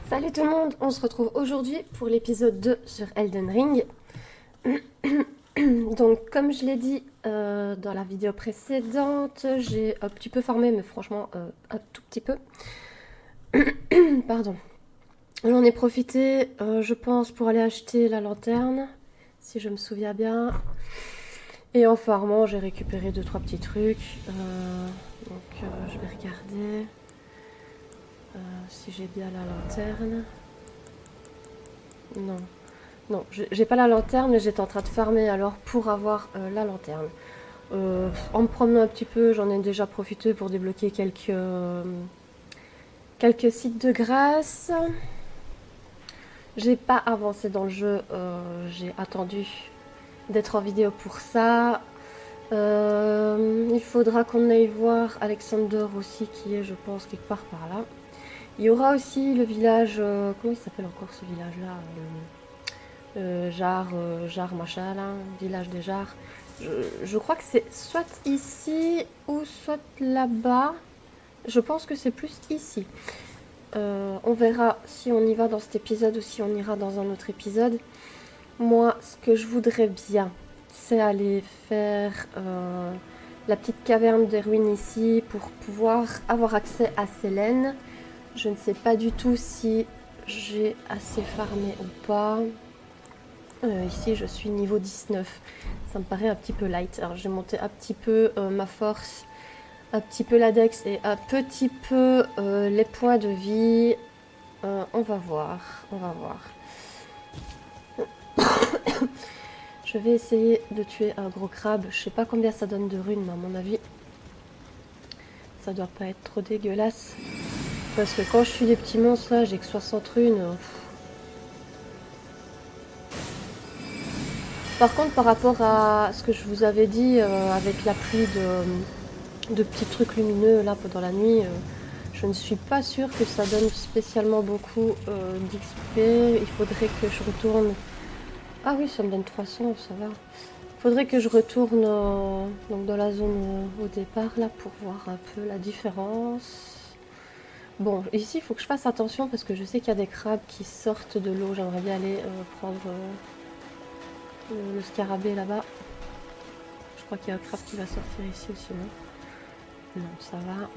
Salut tout le monde, on se retrouve aujourd'hui pour l'épisode 2 sur Elden Ring. Donc comme je l'ai dit dans la vidéo précédente, j'ai un petit peu farmé, mais franchement un tout petit peu. Pardon. J'en ai profité, je pense, pour aller acheter la lanterne, si je me souviens bien. Et en farmant, j'ai récupéré 2-3 petits trucs. Je vais regarder si j'ai bien la lanterne. Non. Non, j'ai pas la lanterne, mais j'étais en train de farmer alors pour avoir la lanterne. En me promenant un petit peu, j'en ai déjà profité pour débloquer quelques sites de grâce. J'ai pas avancé dans le jeu, j'ai attendu d'être en vidéo pour ça. Il faudra qu'on aille voir Alexander aussi, qui est, je pense, quelque part par là. Il y aura aussi le village, comment il s'appelle encore ce village-là Jarre machin là, village des Jarres. Je crois que c'est soit ici ou soit là-bas. Je pense que c'est plus ici. On verra si on y va dans cet épisode ou si on ira dans un autre épisode. Moi, ce que je voudrais bien, c'est aller faire la petite caverne des ruines ici pour pouvoir avoir accès à Célène. Je ne sais pas du tout si j'ai assez farmé ou pas. Ici, je suis niveau 19. Ça me paraît un petit peu light. Alors, j'ai monté un petit peu ma force, un petit peu la dex et un petit peu les points de vie. On va voir, on va voir. Je vais essayer de tuer un gros crabe. Je sais pas combien ça donne de runes, mais à mon avis, ça doit pas être trop dégueulasse. Parce que quand je suis des petits monstres, là, j'ai que 60 runes. Par contre, par rapport à ce que je vous avais dit avec la pluie de petits trucs lumineux là pendant la nuit, je ne suis pas sûre que ça donne spécialement beaucoup d'XP. Il faudrait que je retourne... Ah oui, ça me donne 300, ça va. Il faudrait que je retourne donc dans la zone au départ là pour voir un peu la différence. Bon, ici il faut que je fasse attention parce que je sais qu'il y a des crabes qui sortent de l'eau. J'aimerais bien aller prendre... le scarabée là-bas. Je crois qu'il y a un crabe qui va sortir ici aussi, non? Non, ça va.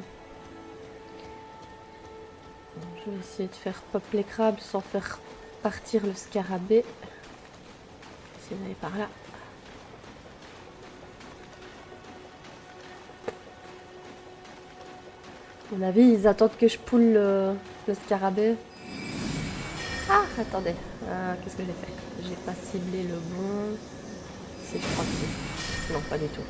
Bon, je vais essayer de faire pop les crabes sans faire partir le scarabée. Essayer d'aller par là. À mon avis, ils attendent que je poule le scarabée. Ah, attendez. Qu'est-ce que j'ai fait? J'ai pas ciblé le bon. C'est, je crois que c'est... Non, pas du tout.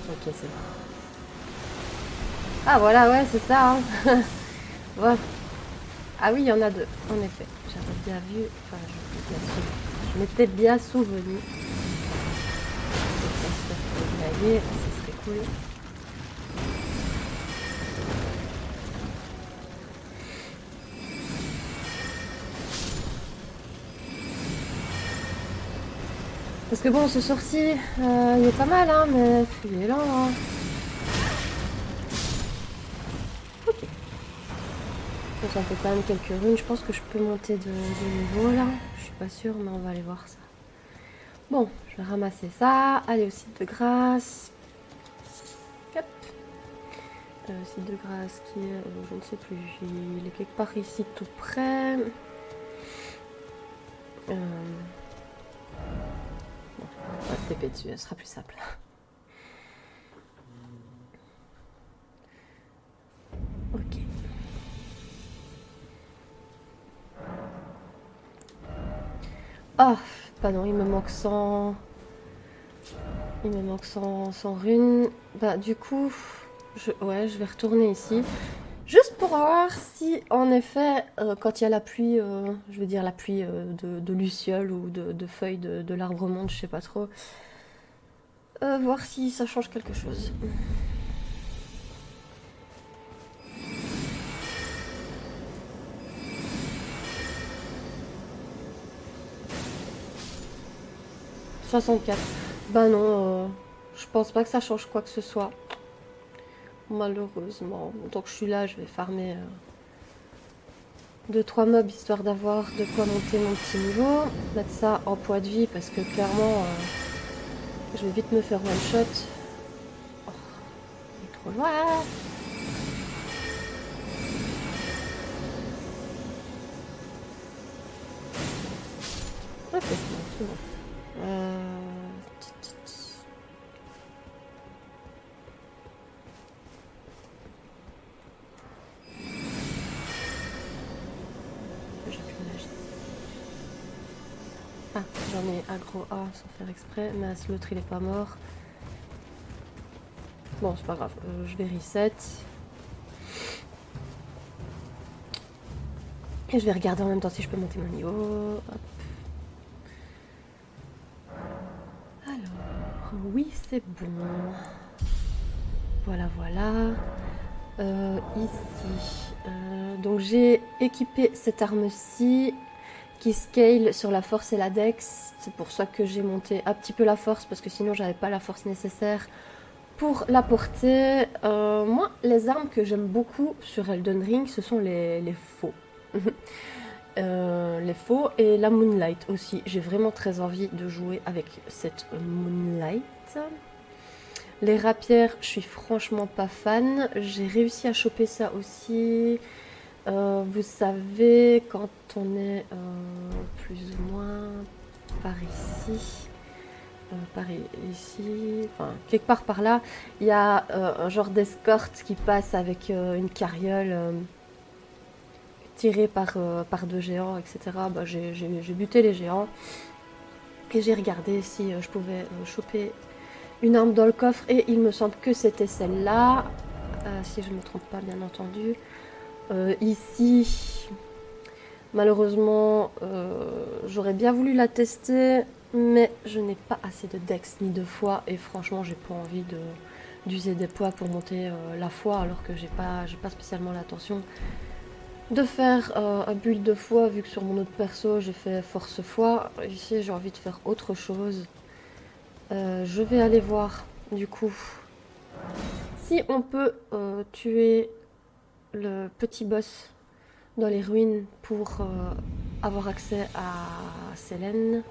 Ok, c'est bon. Ah voilà, ouais, c'est ça. Hein. Ouais. Ah oui, il y en a deux, en effet. J'avais bien vu, enfin, je m'étais bien souvenu. J'espère que ce serait cool. Parce que bon, ce sourcil, il est pas mal, hein, mais il est lent. Hein. Ok. Donc ça me fait quand même quelques runes. Je pense que je peux monter de niveau là. Je suis pas sûre, mais on va aller voir ça. Bon, je vais ramasser ça. Aller au site de grâce. Hop. Site de grâce qui est, je ne sais plus, il est quelque part ici tout près. Bon, on va se taper dessus, ce sera plus simple. Ok. Oh, pardon, il me manque 100... Il me manque 100 runes. Bah, du coup, je vais retourner ici. Juste pour voir si, en effet, quand il y a la pluie, je veux dire la pluie de lucioles ou de feuilles de l'arbre monde, je sais pas trop, voir si ça change quelque chose. « 64. Bah non, Je pense pas que ça change quoi que ce soit. Malheureusement. Donc je suis là, je vais farmer 2-3 mobs histoire d'avoir de quoi monter mon petit niveau. Mettre ça en poids de vie parce que clairement je vais vite me faire one shot. Oh, il est trop loin. Ok, c'est bon. Ah, j'en ai aggro A sans faire exprès, mais l'autre il est pas mort. Bon, c'est pas grave, je vais reset. Et je vais regarder en même temps si je peux monter mon niveau. Hop. Alors, oui, c'est bon. Voilà, voilà. Ici. Donc j'ai équipé cette arme-ci qui scale sur la force et la dex. C'est pour ça que j'ai monté un petit peu la force parce que sinon j'avais pas la force nécessaire pour la porter. Moi, les armes que j'aime beaucoup sur Elden Ring, ce sont les faux. Les faux et la Moonlight aussi. J'ai vraiment très envie de jouer avec cette Moonlight. Les rapières, je suis franchement pas fan. J'ai réussi à choper ça aussi. Vous savez, quand on est plus ou moins par ici, enfin quelque part par là, il y a un genre d'escorte qui passe avec une carriole tirée par deux géants, etc. Bah, j'ai buté les géants et j'ai regardé si je pouvais choper une arme dans le coffre et il me semble que c'était celle-là, si je ne me trompe pas bien entendu. Ici, malheureusement, j'aurais bien voulu la tester, mais je n'ai pas assez de dex ni de foi et franchement, j'ai pas envie d'user des poids pour monter la foi alors que j'ai pas spécialement l'intention de faire un build de foi vu que sur mon autre perso j'ai fait force foi. Ici, j'ai envie de faire autre chose. Je vais aller voir du coup si on peut tuer le petit boss dans les ruines pour avoir accès à Selene.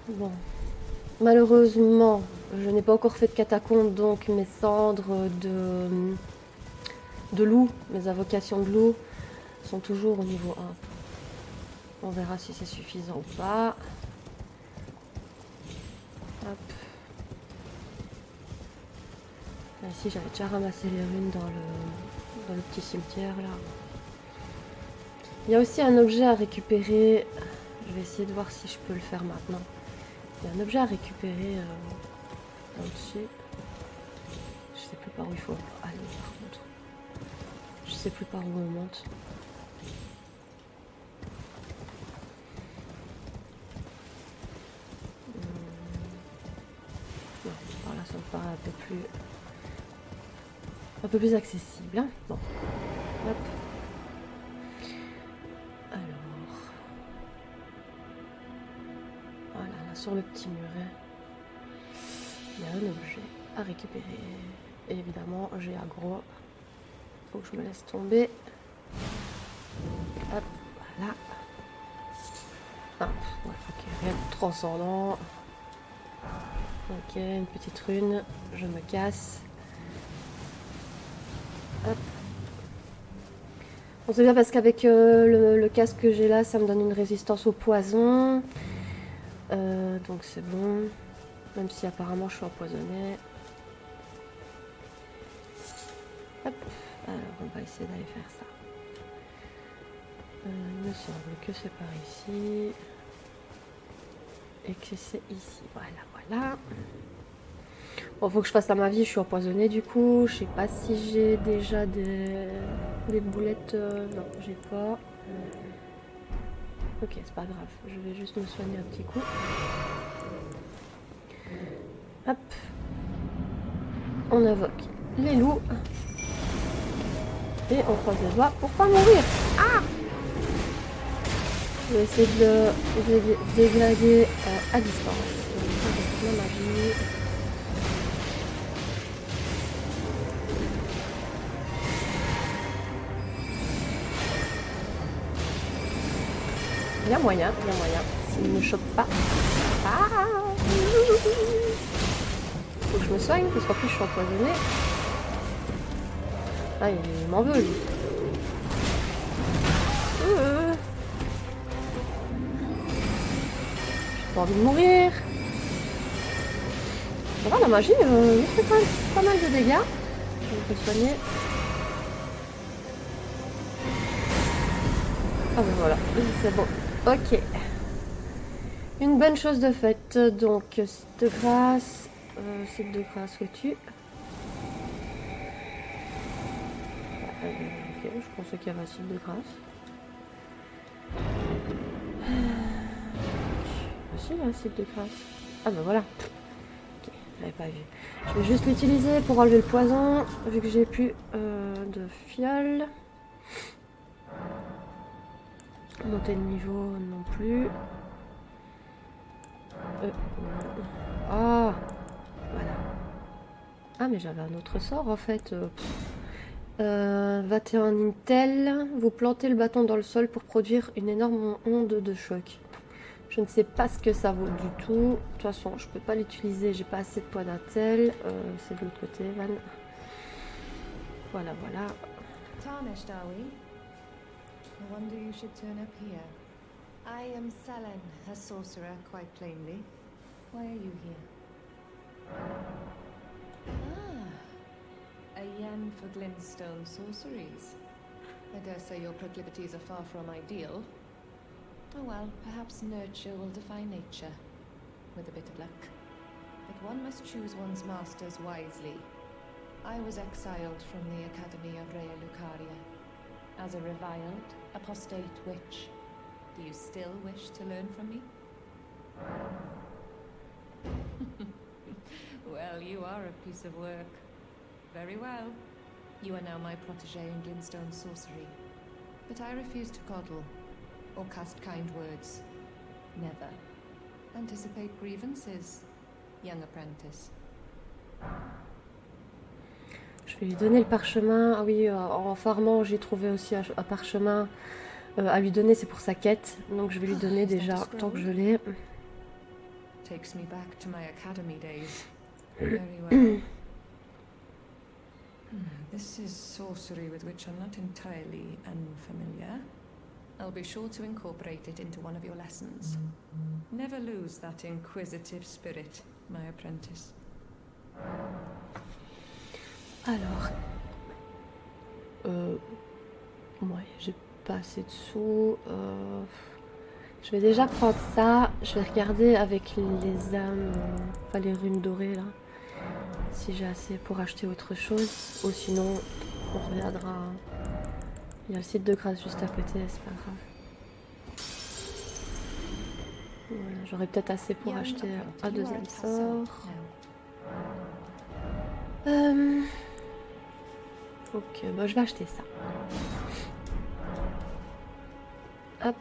Bon, malheureusement, je n'ai pas encore fait de catacombe, donc mes cendres de loup, mes invocations de loup, sont toujours au niveau 1. On verra si c'est suffisant ou pas. Hop. Ici, j'avais déjà ramassé les runes dans le petit cimetière là. Il y a aussi un objet à récupérer. Je vais essayer de voir si je peux le faire maintenant. Il y a un objet à récupérer là-dessus. Je sais plus par où il faut aller par contre. Je sais plus par où on monte. Non, par là ça me paraît un peu plus accessible. Hein, bon. Hop. Alors. Voilà, là sur le petit muret, il y a un objet à récupérer. Et évidemment, j'ai aggro. Faut que je me laisse tomber. Hop, voilà. Ah, ouais, ok, rien de transcendant. Ok, une petite rune. Je me casse. Hop. Bon, c'est bien parce qu'avec le casque que j'ai là, ça me donne une résistance au poison. Donc c'est bon. Même si apparemment je suis empoisonnée. Hop. Alors on va essayer d'aller faire ça. Il me semble que c'est par ici. Et que c'est ici. Voilà. Bon, faut que je fasse à ma vie, je suis empoisonnée du coup. Je sais pas si j'ai déjà des boulettes. Non, j'ai pas. Ok, c'est pas grave. Je vais juste me soigner un petit coup. Hop. On invoque les loups. Et on croise les doigts pour pas mourir. Ah! Je vais essayer de le déglinguer à distance. ma magie. Il y a moyen, il y a moyen. S'il ne me chope pas. Ah, faut que je me soigne parce qu'en plus je suis empoisonnée. Ah, il m'en veut lui. J'ai pas envie de mourir. Ça va, la magie, il fait quand même pas mal de dégâts. On peut soigner. Ah ben voilà, c'est bon. Ok. Une bonne chose de faite. Donc, site de grâce. Site de grâce, où-tu? Ok, je pensais qu'il y avait un site de grâce. Ah si, il y a un site de grâce. Ah ben voilà. Ok, je l'avais pas vu. Je vais juste l'utiliser pour enlever le poison, vu que j'ai plus de fiole. Monter de niveau non plus. Ah, voilà. Ah mais j'avais un autre sort en fait. 21 Intel, vous plantez le bâton dans le sol pour produire une énorme onde de choc. Je ne sais pas ce que ça vaut du tout. De toute façon, je peux pas l'utiliser, j'ai pas assez de points d'Intel. C'est de l'autre côté, Van. Voilà, voilà. Tarnished, are we? No wonder you should turn up here. I am Selen, a sorcerer, quite plainly. Why are you here? A yen for glintstone sorceries. I dare say your proclivities are far from ideal. Oh well, perhaps nurture will defy nature, with a bit of luck. But one must choose one's masters wisely. I was exiled from the Academy of Rhea Lucaria. As a reviled, apostate witch, do you still wish to learn from me? Well, you are a piece of work. Very well. You are now my protégé in glintstone sorcery. But I refuse to coddle, or cast kind words. Never. Anticipate grievances, young apprentice. Je vais lui donner le parchemin. Ah oui, en farmant, j'ai trouvé aussi un parchemin à lui donner, c'est pour sa quête. Donc je vais lui donner déjà, tant que je l'ai. Takes me back to my academy days. Very well. This is sorcery with which I'm not entirely unfamiliar. I'll be sure to incorporate it into one of your lessons. Never lose that inquisitive spirit, my apprentice. Alors, ouais, j'ai pas assez de sous. Je vais déjà prendre ça. Je vais regarder avec les âmes, enfin les runes dorées là, si j'ai assez pour acheter autre chose. Ou sinon, on reviendra. Il y a le site de grâce juste à côté, c'est pas grave. Voilà, j'aurai peut-être assez pour acheter un deuxième sort. Ok, bah je vais acheter ça. Hop.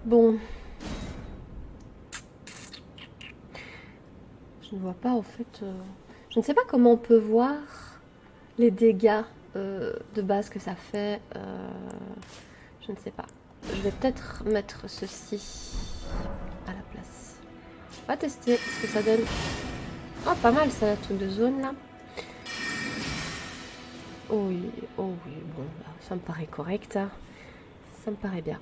Bon. Je ne vois pas en fait. Je ne sais pas comment on peut voir les dégâts de base que ça fait. Je ne sais pas. Je vais peut-être mettre ceci à la place. On va tester ce que ça donne. Oh, pas mal ça, la truc de zone là. Oh oui, bon, bah, ça me paraît correct. Hein. Ça me paraît bien.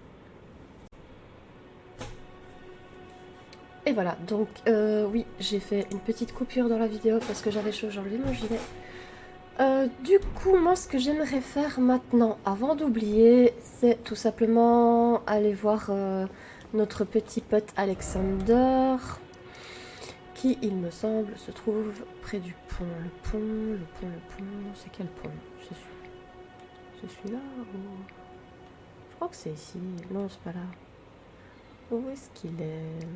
Et voilà, donc oui, j'ai fait une petite coupure dans la vidéo parce que j'avais chaud, j'ai enlevé mon gilet. Du coup, moi, ce que j'aimerais faire maintenant, avant d'oublier, c'est tout simplement aller voir notre petit pote Alexander, qui, il me semble, se trouve près du pont. Le pont, c'est quel pont? C'est celui-là ou... Je crois que c'est ici. Non, c'est pas là. Où est-ce qu'il est?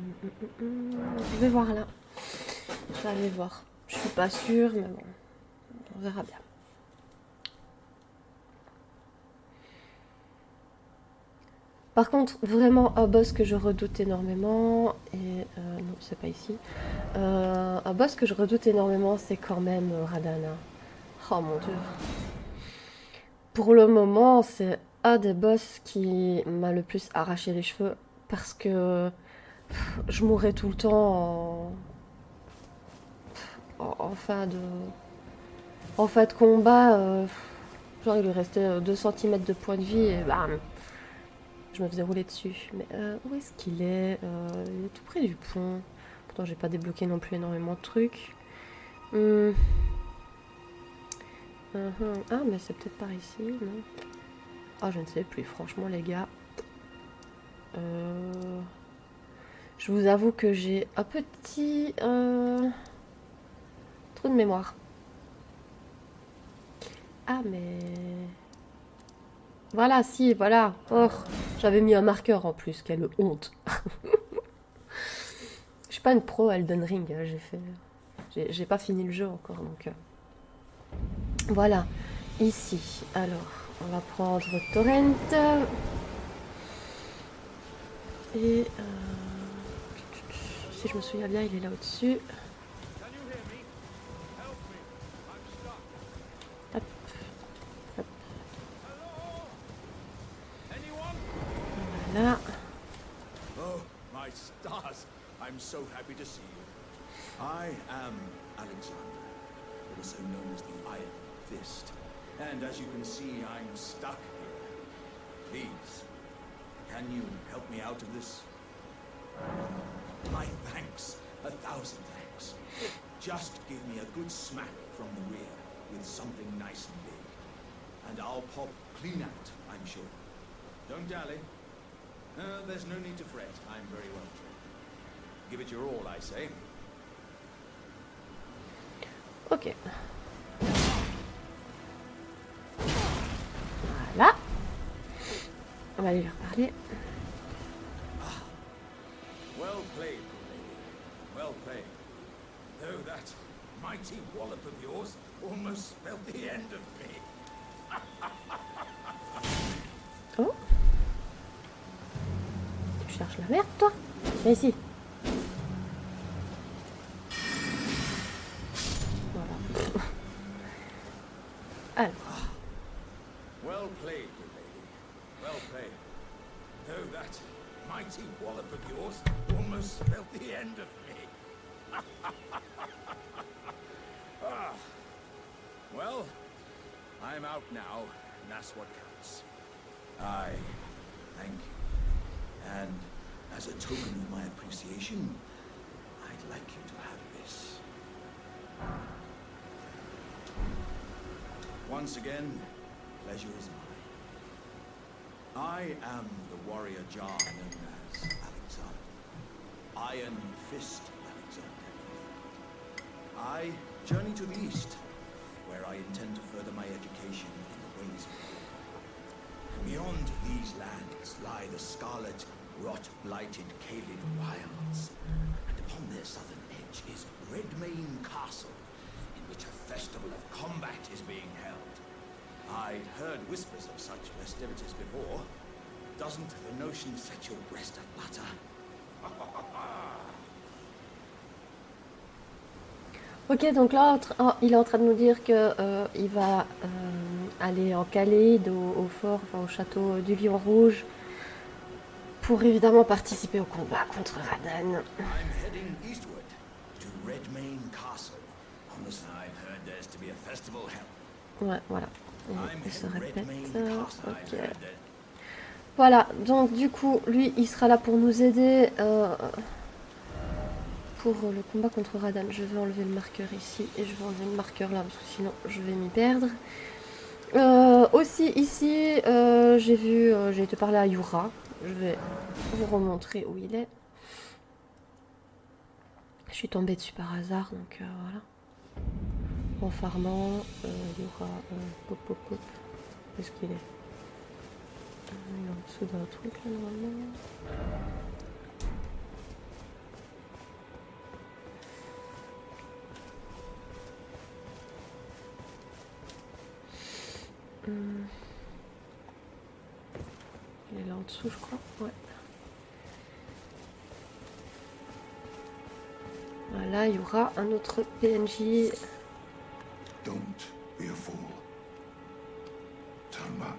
Je vais voir là. Je vais aller voir. Je suis pas sûre, mais bon, on verra bien. Par contre, vraiment un boss que je redoute énormément, et non, c'est pas ici. Un boss que je redoute énormément, c'est quand même Radana. Oh mon dieu. Pour le moment, c'est un des boss qui m'a le plus arraché les cheveux parce que je mourais tout le temps en fin de combat. Genre, il lui restait 2 cm de points de vie et bam, je me faisais rouler dessus. Mais où est-ce qu'il est, il est tout près du pont. Pourtant, j'ai pas débloqué non plus énormément de trucs. Hmm. Ah, mais c'est peut-être par ici, non? Ah, je ne sais plus, franchement, les gars. Je vous avoue que j'ai un petit trou de mémoire. Ah, mais... Voilà, si, voilà. Oh, j'avais mis un marqueur en plus, quelle honte. Je suis pas une pro Elden Ring, hein, j'ai pas fini le jeu encore, donc... Voilà, ici. Alors, on va prendre Torrent. Et... si je me souviens bien, il est là au-dessus. Hop, hop. Voilà. Oh, my stars! I'm so happy to see you. I am Alexander, also known as the Iron Fist. And as you can see, I'm stuck here. Please, can you help me out of this? My thanks, 1,000 thanks. Just give me a good smack from the rear with something nice and big. And I'll pop clean out, I'm sure. Don't dally. There's no need to fret. I'm very well trained. Give it your all, I say. Ok. Voilà. On va aller leur parler. Well played, lady. Well played. Though that mighty wallop of yours almost spelled the end of me. Oh. Tu cherches la merde, toi? Viens ici. Voilà. Alors. Well played, good lady. Well played. Though that mighty wallop of yours almost spelled the end of me. Ah. Well, I'm out now, and that's what counts. I thank you. And as a token of my appreciation, I'd like you to have this. Once again, pleasure is mine. I am the warrior Jar known as Alexander. Iron Fist Alexander. I journey to the east, where I intend to further my education in the ways of war. And beyond these lands lie the scarlet, rot-blighted Caelid wilds. And upon their southern edge is Redmane Castle, in which a festival of combat is being held. I'd heard whispers of such festivities before. Doesn't the notion set your breast aflutter? Ok, donc là, il est en train de nous dire que il va aller en Caléide, au fort, enfin, au château du Lion Rouge, pour évidemment participer au combat contre Radan. I'm heading eastward to Redmane Castle. On the side, heard there's to be a festival held. Ouais, voilà. Et I'm il se heading répète. Redmane Castle. I've Ok. heard that. Voilà, donc du coup, lui, il sera là pour nous aider pour le combat contre Radan. Je vais enlever le marqueur ici et je vais enlever le marqueur là parce que sinon je vais m'y perdre. Aussi ici, j'ai été parler à Yura. Je vais vous remontrer où il est. Je suis tombée dessus par hasard, donc voilà. En farmant, Yura, pop pop pop. Où est-ce qu'il est? Il est en dessous d'un truc là normalement. Il Elle est là en dessous, je crois. Ouais. Voilà, il y aura un autre PNJ. Don't be a fool. Turn back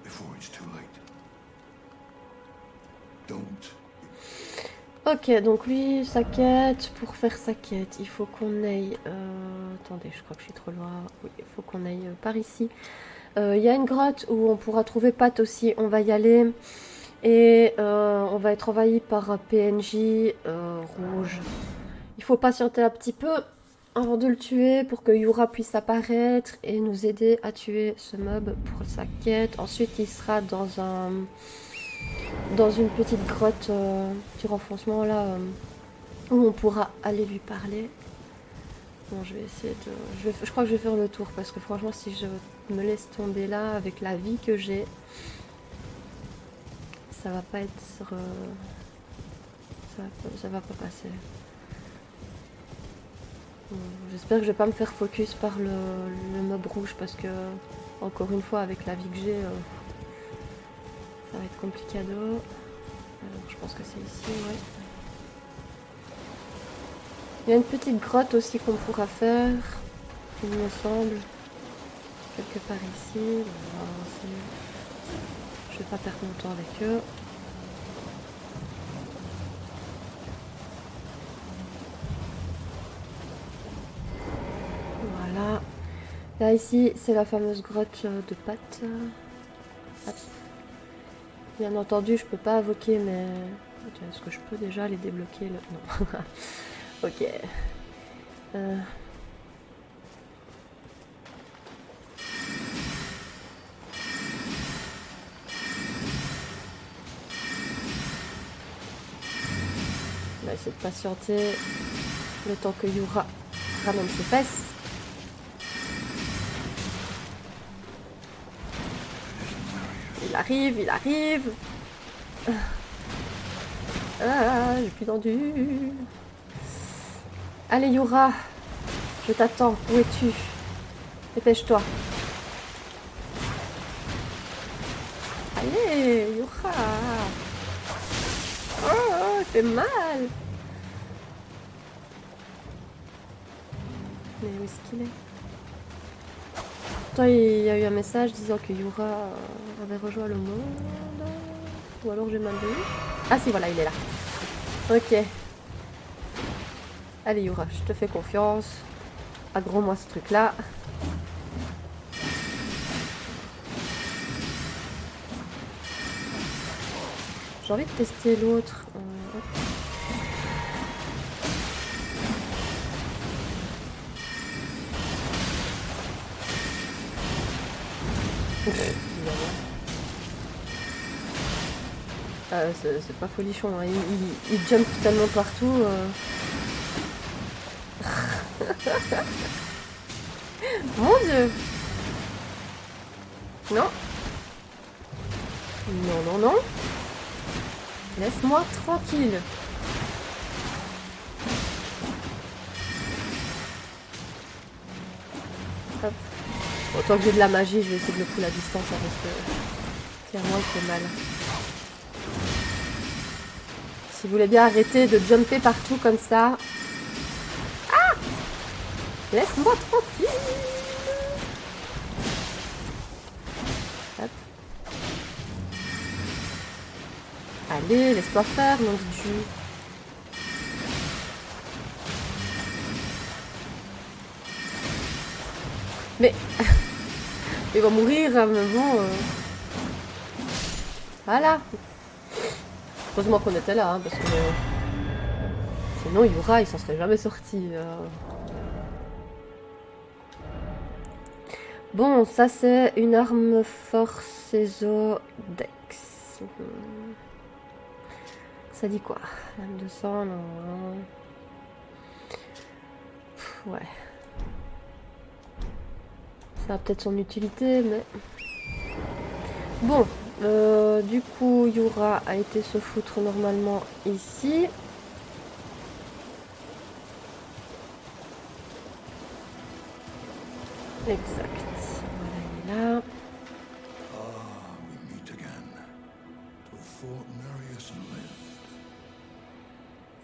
before it's too late. Don't. Ok, donc lui, sa quête, pour faire sa quête, il faut qu'on aille... attendez, je crois que je suis trop loin. Oui, il faut qu'on aille par ici. Il y a une grotte où on pourra trouver Pat aussi, on va y aller. Et on va être envahi par un PNJ rouge. Il faut patienter un petit peu avant de le tuer pour que Yura puisse apparaître et nous aider à tuer ce mob pour sa quête. Ensuite, il sera dans une petite grotte, petit renfoncement là, où on pourra aller lui parler. Bon, je vais essayer de... Je crois que je vais faire le tour parce que franchement, si je me laisse tomber là avec la vie que j'ai, ça va pas être... ça va pas passer. Bon, j'espère que je vais pas me faire focus par le mob rouge parce que, encore une fois, avec la vie que j'ai, ça va être complicado. Alors, je pense que c'est ici, ouais. Il y a une petite grotte aussi qu'on pourra faire, il me semble. Quelque part ici. On va avancer. Je vais pas perdre mon temps avec eux. Voilà. Là, ici, c'est la fameuse grotte de Pat. Hop. Bien entendu, je peux pas invoquer, mais... Est-ce que je peux déjà les débloquer le... Non. Ok. On va essayer de patienter le temps que Yura ramène ses fesses. Il arrive, il arrive. Ah, j'ai plus d'endu. Allez Yura, je t'attends. Où es-tu? Dépêche-toi. Allez Yura. Oh, fait mal. Mais où est-ce qu'il est? Pourtant, il y a eu un message disant que Yura avait rejoint le monde. Ou alors j'ai mal vu. Ah si, voilà, il est là. Ok. Allez Yura, je te fais confiance. Agro-moi ce truc-là. J'ai envie de tester l'autre. C'est pas folichon, hein. Il jump tellement partout. Mon Dieu. Non. Non, non, non. Laisse-moi tranquille. Hop. Autant que j'ai de la magie, je vais essayer de le foutre à distance hein, parce que clairement il fait mal. Si vous voulez bien arrêter de jumper partout comme ça. Ah! Laisse-moi tranquille. Hop. Allez, laisse-moi faire, mon Dieu. Mais il va mourir, mais bon. Voilà. Heureusement qu'on était là, hein, parce que sinon Yura, il s'en serait jamais sorti. Bon, ça c'est une arme force Ezo Dex. Ça dit quoi? Lame de sang, non. Ouais. Ça a peut-être son utilité, mais... Bon, du coup, Yura a été se foutre normalement ici. Exact. Voilà, il est là. fought Nereus and lived.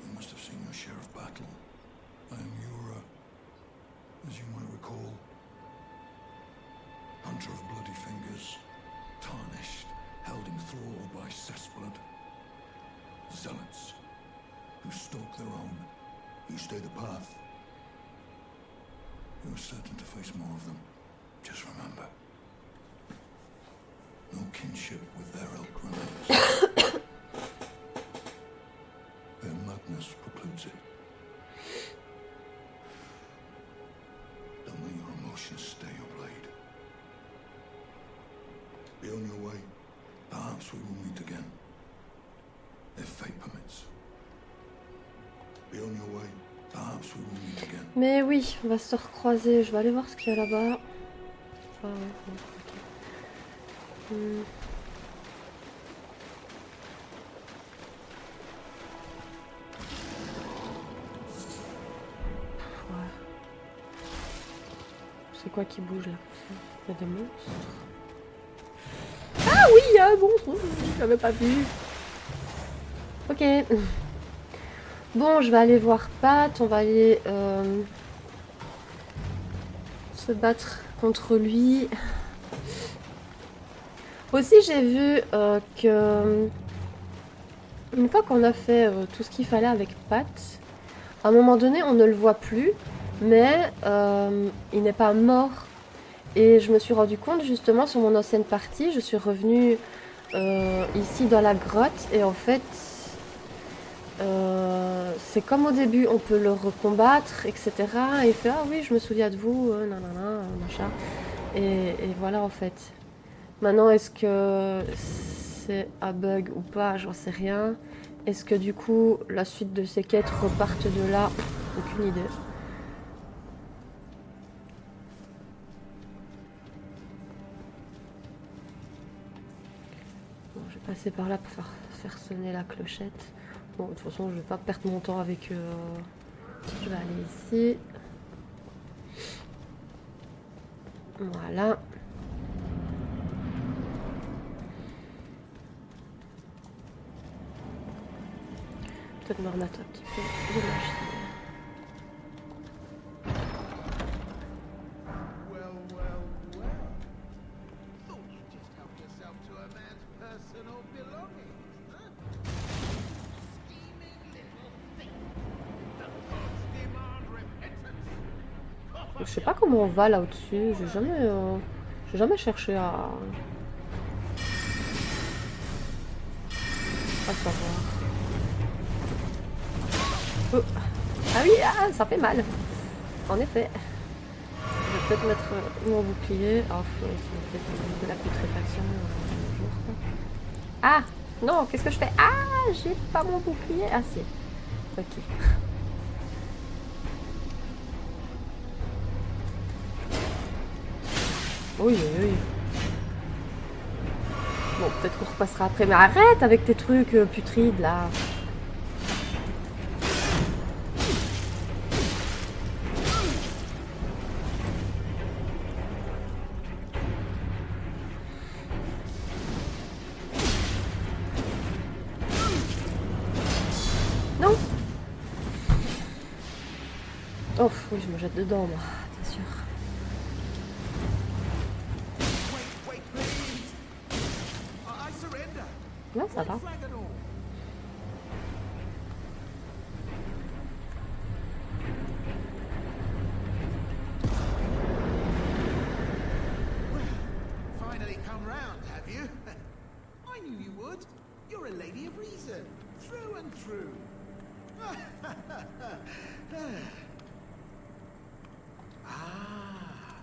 You must have seen your share of battle. I am Yura, as you might recall. Hunter of bloody fingers, tarnished, held in thrall by cessblood. Zealots, who stalk their own. You stay the path. You're certain to face more of them. Just remember, no kinship with their ilk remains. Their madness precludes it. Don't let your emotions stay your blade. Be on your way. Perhaps we will meet again. If fate permits. Be on your way. Perhaps we will meet again. Mais oui, on va se recroiser. Je vais aller voir ce qu'il y a là-bas. Ah ouais, bon, ok. Ouais. C'est quoi qui bouge là? Il y a des monstres. Ah oui, il y a un monstre. Je l'avais pas vu. Ok. Bon, je vais aller voir Pat. On va aller se battre contre lui. Aussi, j'ai vu que une fois qu'on a fait tout ce qu'il fallait avec Pat, à un moment donné, on ne le voit plus, mais il n'est pas mort. Et je me suis rendu compte justement sur mon ancienne partie, je suis revenue ici dans la grotte et en fait, c'est comme au début, on peut le recombattre, etc. Et il fait ah oui, je me souviens de vous, nanana, machin. Et voilà en fait. Maintenant, est-ce que c'est un bug ou pas? J'en sais rien. Est-ce que du coup, la suite de ces quêtes repartent de là? Aucune idée. Bon, je vais passer par là pour faire sonner la clochette. Bon, de toute façon, je vais pas perdre mon temps avec... Je vais aller ici. Voilà. Peut-être me remettre un petit peu de magie. Well, well, well. Thought you'd just help yourself to a man's personal belongings, huh? Scheming little thief. The gods demand repentance. Je sais pas comment on va là au-dessus. J'ai jamais cherché à savoir. Oh. Ah oui, ah, ça fait mal. En effet. Je vais peut-être mettre mon bouclier. Oh, ça me fait de la putréfaction. Ah non, qu'est-ce que je fais? Ah, j'ai pas mon bouclier. Ah si. Ok. Oui, oui. Bon, peut-être qu'on repassera après. Mais arrête avec tes trucs putrides là. Non. Oh, oui, je me jette dedans, moi, bien sûr. Wait, please. I surrender. Non, ça va. Flag and all. Well, finally come round, have you? I knew you would. You're a lady of reason, through and through. Ah.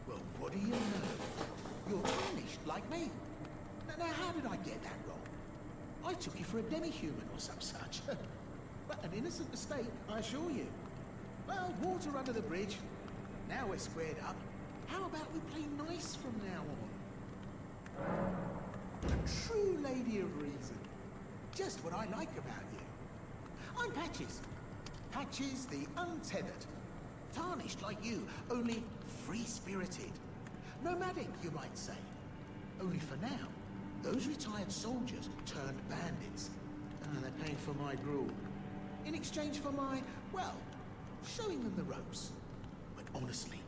Well, what do you know? You're tarnished like me. Now, how did I get that wrong? I took you for a demi-human or some such. But an innocent mistake, I assure you. Well, water under the bridge. Now we're squared up. How about we play nice from now on? A true lady of reason. Just what I like about you. I'm Patches. Patches the Untethered. Tarnished like you, only free-spirited. Nomadic, you might say. Only for now. Those retired soldiers turned bandits. They're paying for my gruel. In exchange for my, well, showing them the ropes. But honestly,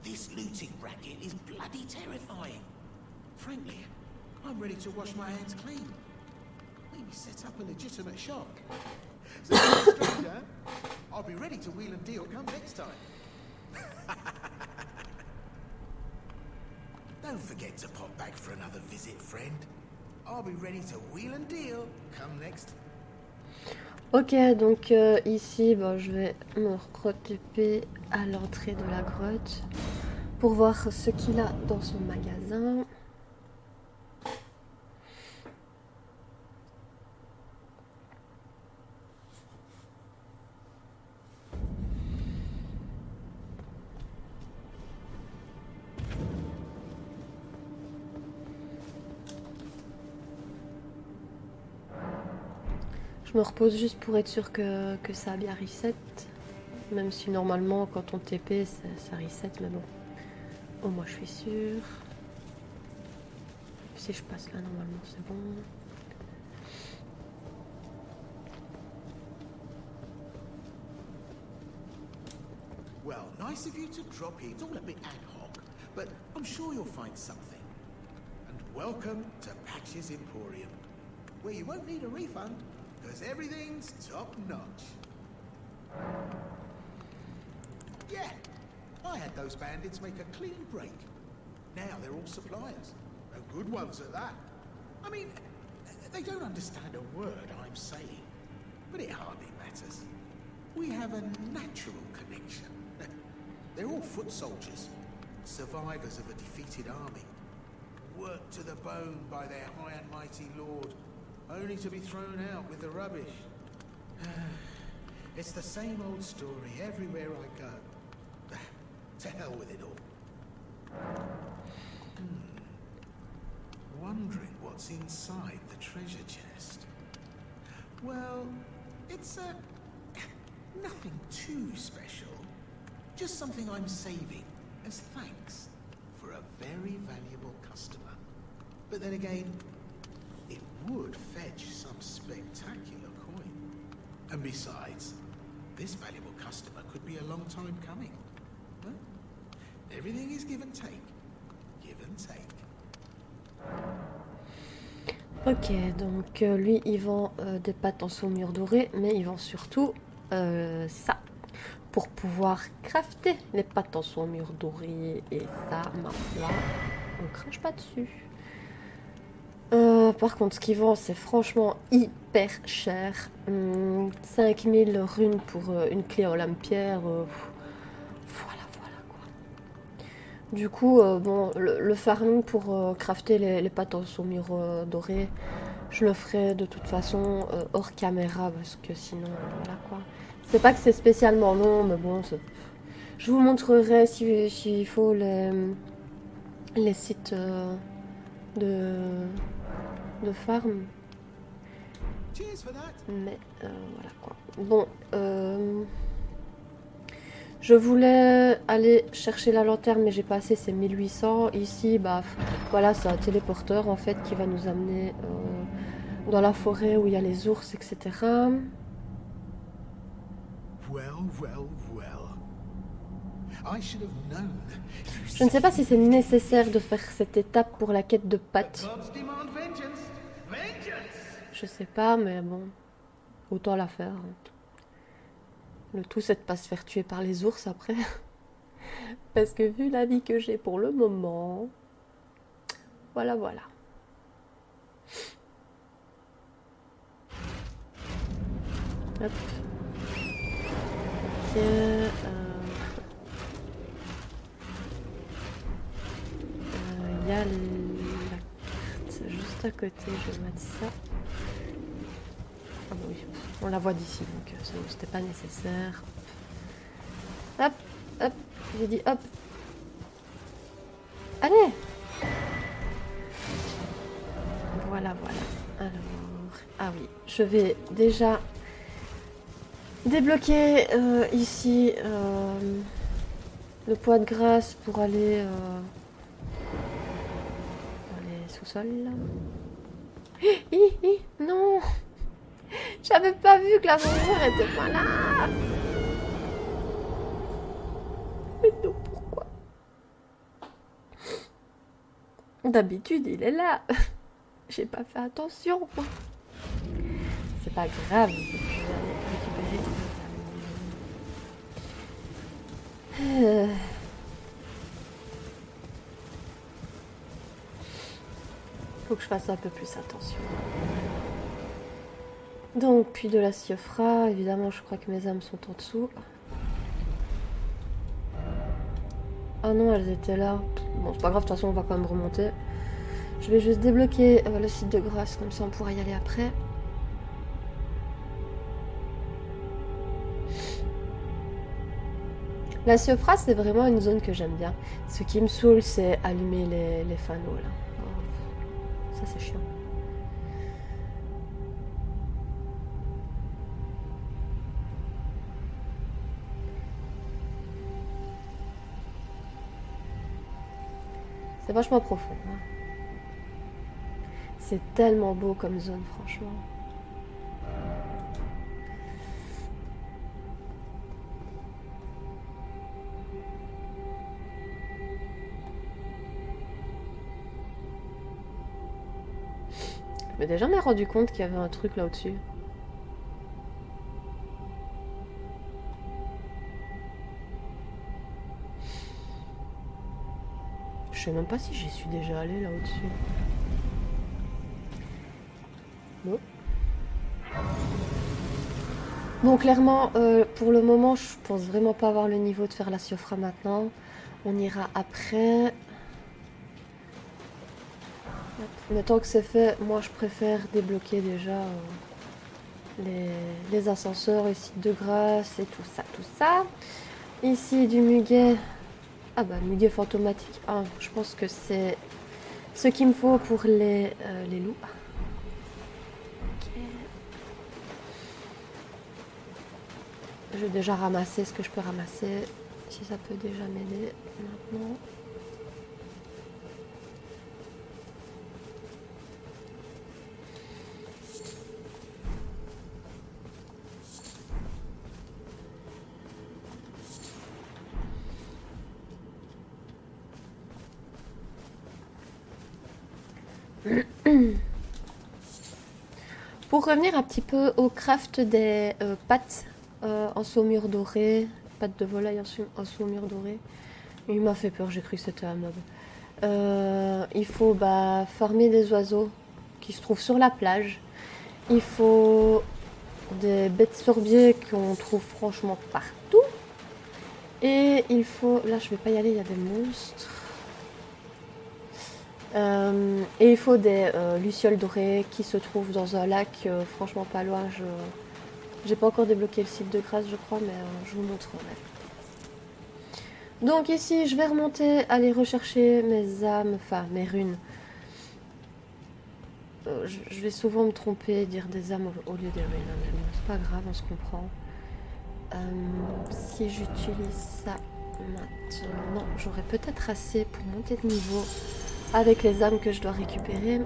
this looting racket is bloody terrifying. Frankly, I'm ready to wash my hands clean. Maybe set up a legitimate shop. So, stranger, I'll be ready to wheel and deal come next time. Don't forget to pop back for another visit, friend. I'll be ready to wheel and deal come next. Ok, donc ici, bon, je vais me re-TP à l'entrée de la grotte pour voir ce qu'il a dans son magasin. Je me repose juste pour être sûr que ça a bien reset. Même si normalement quand on TP ça reset, mais bon. Au moins je suis sûre. Si je passe là normalement c'est bon. Well, nice of you to drop in. It's all a bit ad hoc, but I'm sure you'll find something. And welcome to Patch's Emporium, where you won't need a refund, because everything's top-notch. Yeah, I had those bandits make a clean break. Now they're all suppliers, and good ones at that. I mean, they don't understand a word I'm saying, but it hardly matters. We have a natural connection. They're all foot soldiers, survivors of a defeated army, worked to the bone by their high and mighty lord, only to be thrown out with the rubbish. It's the same old story everywhere I go. To hell with it all. Wondering what's inside the treasure chest. Well, it's nothing too special. Just something I'm saving as thanks for a very valuable customer. But then again, it would fetch some spectacular coin. And besides, this valuable customer could be a long time coming. Huh? Everything is give and take. Give and take. Ok, donc lui il vend des pâtes en saumure dorée, mais il vend surtout ça. Pour pouvoir crafter les pâtes en saumure dorée. Et ça, ma foi, on crache pas dessus. Par contre, ce qu'il vend, c'est franchement hyper cher. 5000 runes pour une clé en lame pierre. Voilà quoi. Du coup, bon, le farming pour crafter les pâtes en saumure dorée, je le ferai de toute façon hors caméra parce que sinon, voilà quoi. C'est pas que c'est spécialement long, mais bon, je vous montrerai s'il faut les sites de farm. Mais voilà quoi. Bon, je voulais aller chercher la lanterne, mais j'ai pas assez, c'est 1800. Ici, bah voilà, c'est un téléporteur en fait qui va nous amener dans la forêt où il y a les ours, etc. Je ne sais pas si c'est nécessaire de faire cette étape pour la quête de pâtes. Je sais pas, mais bon, autant la faire. Le tout, c'est de pas se faire tuer par les ours après. Parce que vu la vie que j'ai pour le moment, voilà. Hop. Ok. Il y a la carte juste à côté, je vais mettre ça. Ah bah oui, on la voit d'ici, donc c'était pas nécessaire. Hop, j'ai dit hop. Allez. Voilà. Alors, ah oui, je vais déjà débloquer ici le poids de grâce pour aller sous-sol. Non. J'avais pas vu que l'ascenseur était pas là. Mais non, pourquoi? D'habitude, il est là. J'ai pas fait attention. C'est pas grave. Je vais aller récupérer. Faut que je fasse un peu plus attention. Donc, puis de la Siofra. Évidemment, je crois que mes âmes sont en dessous. Ah non, elles étaient là. Bon, c'est pas grave, de toute façon, on va quand même remonter. Je vais juste débloquer le site de grâce, comme ça on pourra y aller après. La Siofra, c'est vraiment une zone que j'aime bien. Ce qui me saoule, c'est allumer les fanaux, là. Oh, ça, c'est chiant. C'est vachement profond. Hein. C'est tellement beau comme zone, franchement. Je m'étais jamais rendu compte qu'il y avait un truc là au-dessus. Je sais même pas si j'y suis déjà allée là au-dessus. Non. Bon, clairement, pour le moment, je pense vraiment pas avoir le niveau de faire la Siofra maintenant. On ira après. Mais tant que c'est fait, moi je préfère débloquer déjà les ascenseurs, les sites de grâce et tout ça, tout ça. Ici du muguet. Ah bah, muguet fantomatique 1, je pense que c'est ce qu'il me faut pour les loups. Okay. Je vais déjà ramasser ce que je peux ramasser, si ça peut déjà m'aider maintenant. Pour revenir un petit peu au craft des pâtes en saumure dorée, pâtes de volaille en saumure dorée, il m'a fait peur, j'ai cru que c'était un mob. Il faut farmer des oiseaux qui se trouvent sur la plage. Il faut des bêtes sorbiers qu'on trouve franchement partout. Et il faut... Là, je vais pas y aller, il y a des monstres. Et il faut des lucioles dorées qui se trouvent dans un lac franchement pas loin. J'ai pas encore débloqué le site de grâce, je crois, mais je vous montrerai. Donc ici, je vais remonter, aller rechercher mes âmes, enfin mes runes. Je vais souvent me tromper, dire des âmes au lieu des runes, hein, mais bon, c'est pas grave, on se comprend. Si j'utilise ça maintenant, j'aurai peut-être assez pour monter de niveau avec les âmes que je dois récupérer.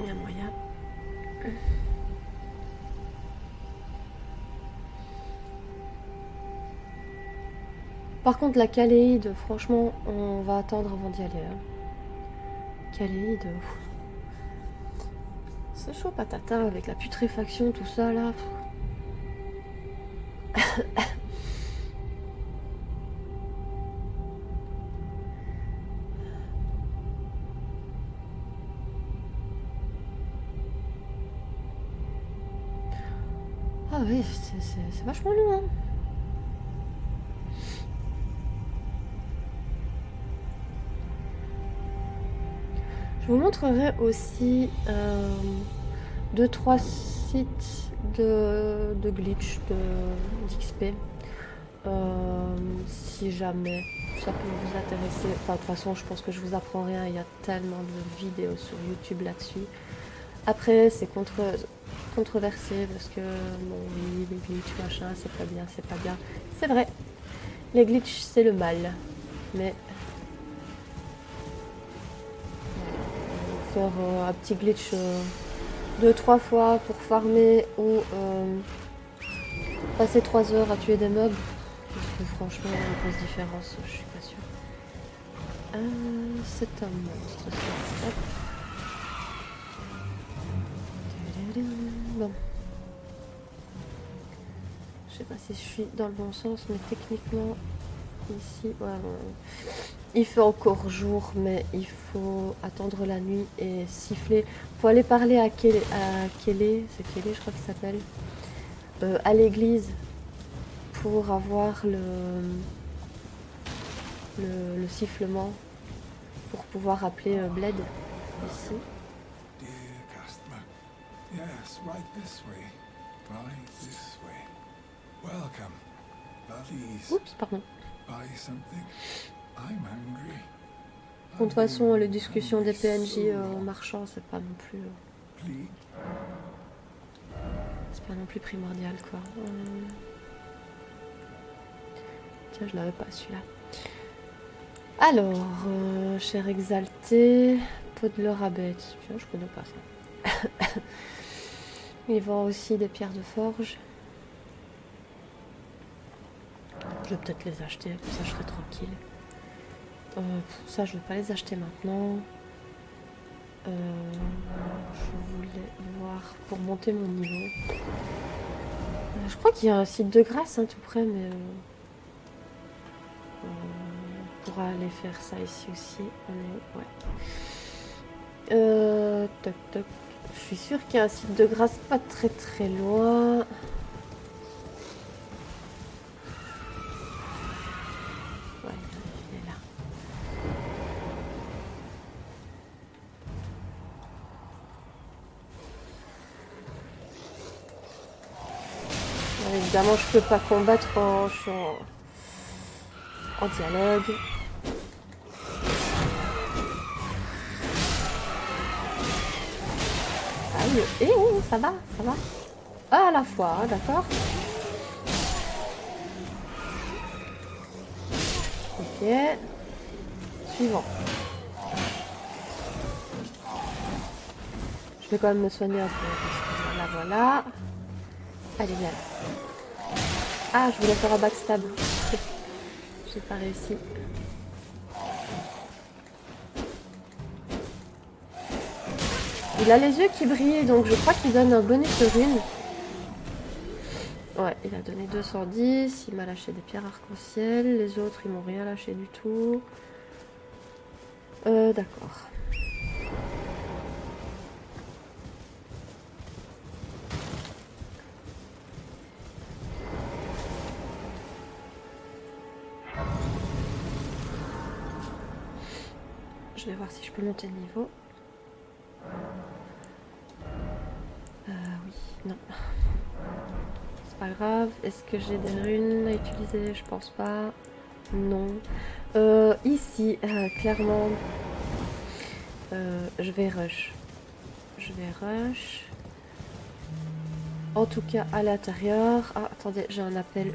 Il y a moyen. Par contre, la Caléide, franchement, on va attendre avant d'y aller. Hein. Caléide. C'est chaud patata avec la putréfaction, tout ça là. Ah oui, c'est vachement long. Hein. Je vous montrerai aussi 2-3 sites de glitch, d'XP. Si jamais ça peut vous intéresser. Enfin, de toute façon, je pense que je vous apprends rien. Il y a tellement de vidéos sur YouTube là-dessus. Après, c'est controversé parce que, bon, oui, les glitch, machin, c'est pas bien, c'est pas bien. C'est vrai. Les glitches, c'est le mal. Mais... Faire un petit glitch 2-3 fois pour farmer ou passer 3 heures à tuer des mobs. Parce que franchement, il y a une grosse différence, je suis pas sûre. C'est un monstre, ça. Hop. Bon. Je sais pas si je suis dans le bon sens, mais techniquement, ici, ouais, bon, il fait encore jour, mais il faut attendre la nuit et siffler. Faut aller parler à Kelly, c'est Kelly, je crois qu'il s'appelle, à l'église pour avoir le sifflement pour pouvoir appeler Bled ici. Dear customer. Yes, right this way. Right this way. Welcome. Please Oups, pardon. buy something. I'm hungry. Bon, de toute façon, les discussions des PNJ en marchant, c'est pas non plus... Please. c'est pas non plus primordial, quoi. Tiens, je l'avais pas, celui-là. Alors, cher exalté, pot de l'or à bête. Tiens, je connais pas ça. Il vend aussi des pierres de forge. Je vais peut-être les acheter, comme ça je serai tranquille. Ça, je vais pas les acheter maintenant. Je voulais voir pour monter mon niveau. Je crois qu'il y a un site de grâce tout près, mais on pourra aller faire ça ici aussi. On est où? Ouais. Toc toc. Je suis sûre qu'il y a un site de grâce pas très très loin. Ouais, il est là. Bon, évidemment, je peux pas combattre quand je suis en dialogue. Aïe, ça va, ça va. Ah, à la fois, hein, d'accord. Ok. Suivant. Je vais quand même me soigner un peu. Parce que voilà. Allez, viens. Ah, je voulais faire un backstab. J'ai pas réussi. Il a les yeux qui brillent, donc je crois qu'il donne un bonus de rune. Ouais, il a donné 210, il m'a lâché des pierres arc-en-ciel, les autres ils m'ont rien lâché du tout. D'accord. Je vais voir si je peux monter de niveau. Oui, non. C'est pas grave. Est-ce que j'ai des runes à utiliser? Je pense pas. Non. Ici, clairement, je vais rush. Je vais rush. En tout cas, à l'intérieur. Ah, attendez, j'ai un appel.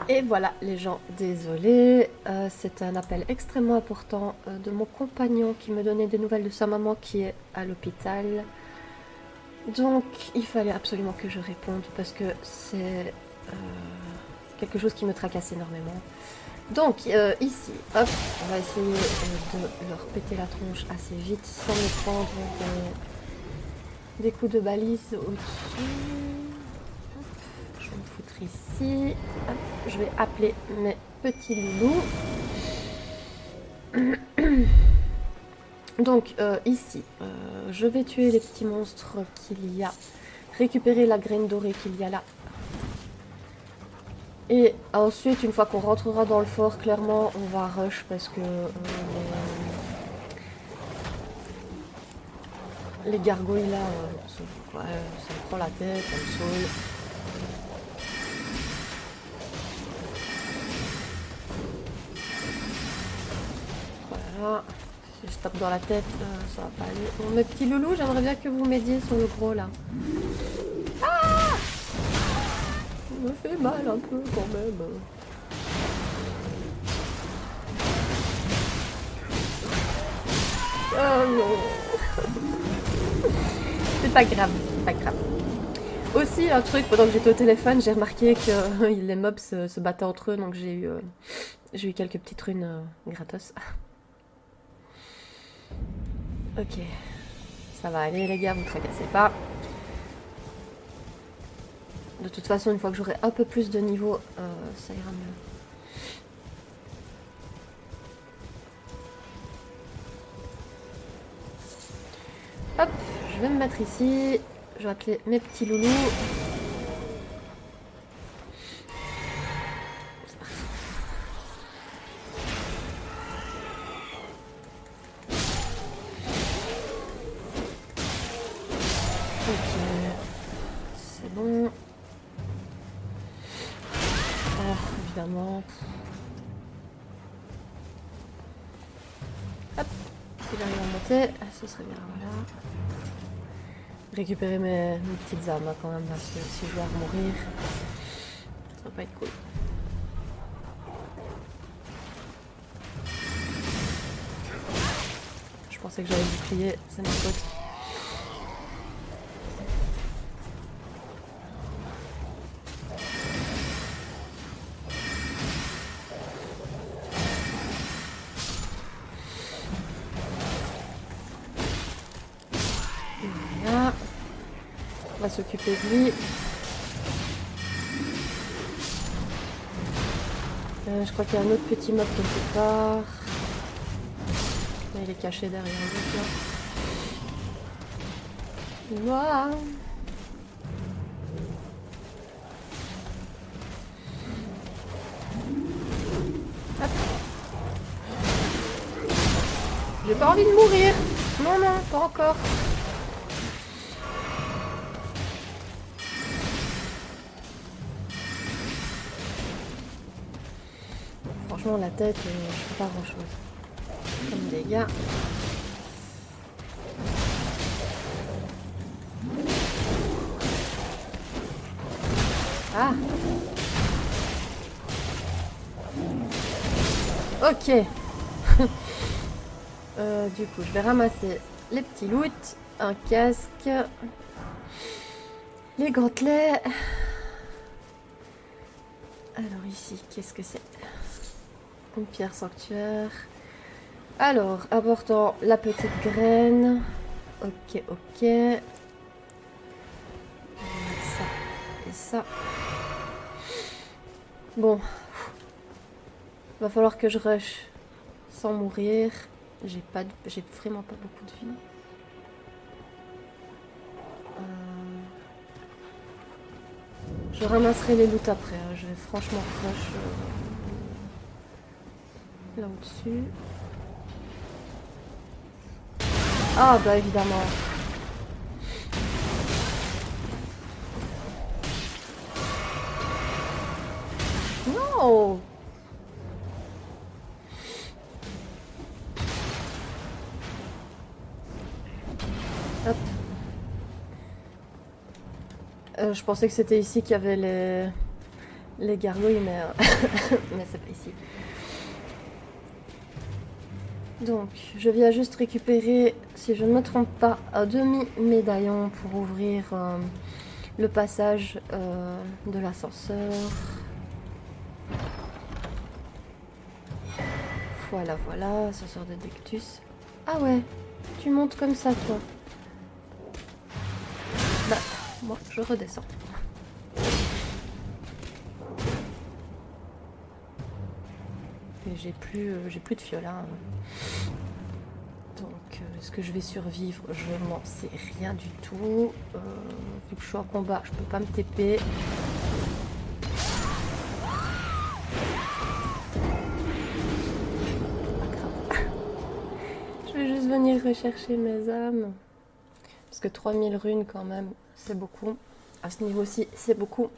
Et voilà, les gens, désolé. C'est un appel extrêmement important de mon compagnon qui me donnait des nouvelles de sa maman qui est à l'hôpital. Donc, il fallait absolument que je réponde parce que c'est quelque chose qui me tracasse énormément. Donc, ici, hop, on va essayer de leur péter la tronche assez vite sans me prendre des coups de balise au-dessus. Je vais me foutre ici. Hop, je vais appeler mes petits loulous. Donc ici, je vais tuer les petits monstres qu'il y a. Récupérer la graine dorée qu'il y a là. Et ensuite, une fois qu'on rentrera dans le fort, clairement, on va rush parce que les gargouilles là, ça me prend la tête, ça me saoule. Voilà. Si je tape dans la tête, ça va pas aller. Bon, mes petits loulous, j'aimerais bien que vous m'aidiez sur le gros là. Ah me fait mal un peu quand même. Oh non. C'est pas grave, c'est pas grave. Aussi, un truc, pendant que j'étais au téléphone, j'ai remarqué que les mobs se battaient entre eux, donc j'ai eu quelques petites runes gratos. Ok, ça va aller les gars, vous tracassez pas. De toute façon, une fois que j'aurai un peu plus de niveau, ça ira mieux. Hop, je vais me mettre ici. Je vais appeler mes petits loulous. C'est parti. Ok, c'est bon. Oh, évidemment. Hop, si j'arrive à monter, ce serait bien, voilà. Récupérer mes petites armes hein, quand même, parce que si je dois mourir, ça va pas être cool. Je pensais que j'avais bouclier, c'est ma faute. Voilà. On va s'occuper de lui. Je crois qu'il y a un autre petit mob quelque part. Là, il est caché derrière l'autre là. Wow. Hop. J'ai pas envie de mourir. Non, non, pas encore. Franchement, la tête, je fais pas grand chose. Comme dégâts. Ah! Ok! Du coup, je vais ramasser les petits loots, un casque, les gantelets. Alors ici, qu'est-ce que c'est? Une pierre sanctuaire. Alors, apportant la petite graine. Ok, ok. Ça et ça. Bon. Va falloir que je rush sans mourir. J'ai vraiment pas beaucoup de vie. Je ramasserai les loots après. Hein. Je vais franchement rush là au-dessus. Ah bah évidemment. Non. Hop. Je pensais que c'était ici qu'il y avait les gargouilles, mais, mais c'est pas ici. Donc, je viens juste récupérer, si je ne me trompe pas, un demi-médaillon pour ouvrir le passage de l'ascenseur. Voilà, voilà, ascenseur de Dectus. Ah ouais, tu montes comme ça, toi. Bah, moi, je redescends. Et j'ai plus de fioles. Hein. Donc, est-ce que je vais survivre? Je n'en sais rien du tout. Vu que je suis en combat, je peux pas me TP. Pas grave. Je vais juste venir rechercher mes âmes. Parce que 3000 runes quand même, c'est beaucoup. À ce niveau-ci, c'est beaucoup.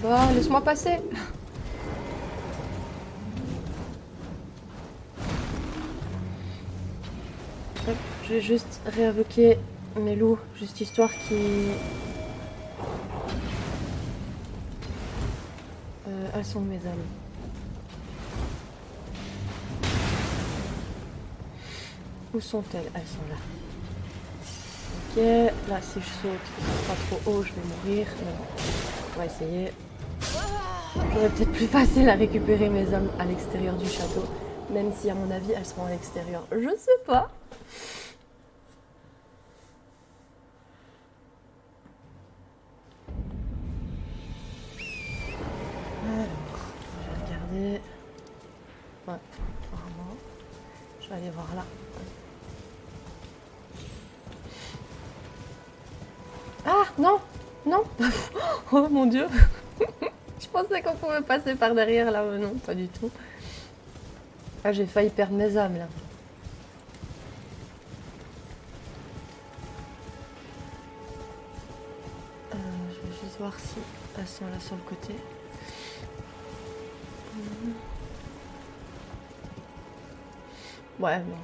Bah, laisse-moi passer. Hop, je vais juste réinvoquer mes loups, juste histoire qu'ils... elles sont mes âmes. Où sont-elles? Elles sont là. Ok, là si je saute pas trop haut, je vais mourir. On va essayer. J'aurais peut-être plus facile à récupérer mes âmes à l'extérieur du château. Même si à mon avis elles seront à l'extérieur. Je sais pas. Alors, je vais regarder. Ouais, apparemment. Je vais aller voir là. Ah, non, non. Oh mon dieu. Je pensais qu'on pouvait passer par derrière là, mais non, pas du tout. Ah, j'ai failli perdre mes âmes là. Je vais juste voir si elles sont là sur le côté. Ouais, bon.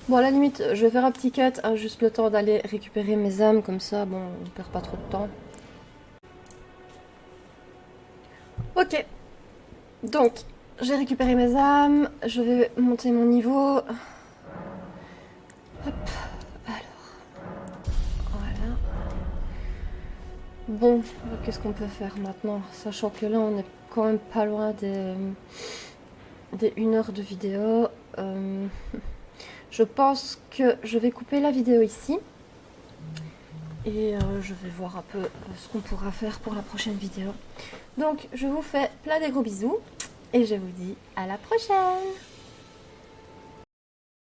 Bon, à la limite, je vais faire un petit cut, hein, juste le temps d'aller récupérer mes âmes, comme ça, bon, on perd pas trop de temps. Ok. Donc, j'ai récupéré mes âmes, je vais monter mon niveau. Hop. Alors. Voilà. Bon, qu'est-ce qu'on peut faire maintenant? Sachant que là, on est quand même pas loin des 1 heure de vidéo. Je pense que je vais couper la vidéo ici. Et je vais voir un peu ce qu'on pourra faire pour la prochaine vidéo. Donc, je vous fais plein de gros bisous. Et je vous dis à la prochaine!